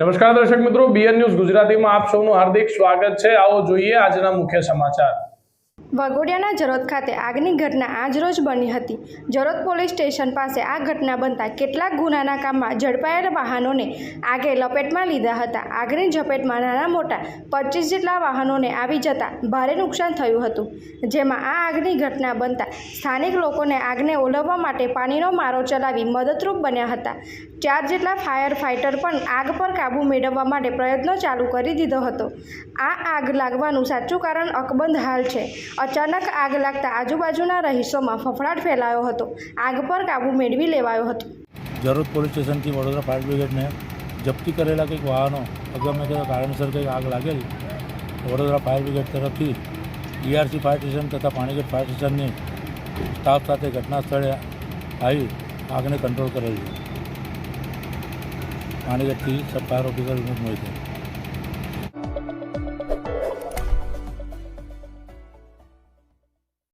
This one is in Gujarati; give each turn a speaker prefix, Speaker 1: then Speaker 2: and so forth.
Speaker 1: નમસ્કાર દર્શક મિત્રો, બીએન ન્યૂઝ ગુજરાતીમાં આપ સૌનું હાર્દિક સ્વાગત છે। આવો જોઈએ આજના મુખ્ય સમાચાર।
Speaker 2: વાઘોડિયાના જરોદ ખાતે આગની ઘટના આજરોજ બની હતી। જરોદ પોલીસ સ્ટેશન પાસે આ ઘટના બનતા કેટલાક ગુનાના કામમાં ઝડપાયેલ વાહનોને આગે લપેટમાં લીધા હતા। આગની ઝપેટમાં નાના મોટા 25 જેટલા વાહનોને આવી જતા ભારે નુકસાન થયું હતું, જેમાં આ આગની ઘટના બનતા સ્થાનિક લોકોને આગને ઓલવવા માટે પાણીનો મારો ચલાવી મદદરૂપ બન્યા હતા। 4 જેટલા ફાયર ફાઇટર પણ આગ પર કાબૂ મેળવવા માટે પ્રયત્નો ચાલુ કરી દીધો હતો। આ આગ લાગવાનું સાચું કારણ અકબંધ હાલ છે। અચાનક આગ લાગતા આજુબાજુના રહીશોમાં ફફડાટ ફેલાયો હતો। આગ પર કાબૂ મેળવી લેવાયો હતો।
Speaker 3: जरूरत पुलिस स्टेशन की वडोदरा फायर ब्रिगेड ने जप्ती करेला કંઈક વાહનો અગમ્ય કયા કારણસર કંઈક આગ લાગેલી વડોદરા ફાયર બ્રિગેડ તરફથી ઈઆરસી ફાયર સ્ટેશન તથા પાણીગેટ ફાયર સ્ટેશનની સ્ટાફ સાથે ઘટના સ્થળે આવી આગને કંટ્રોલ કરેલી। પાણીગેટથી સબ ફાયર ઓફિસર વિનોદ મોહિતે।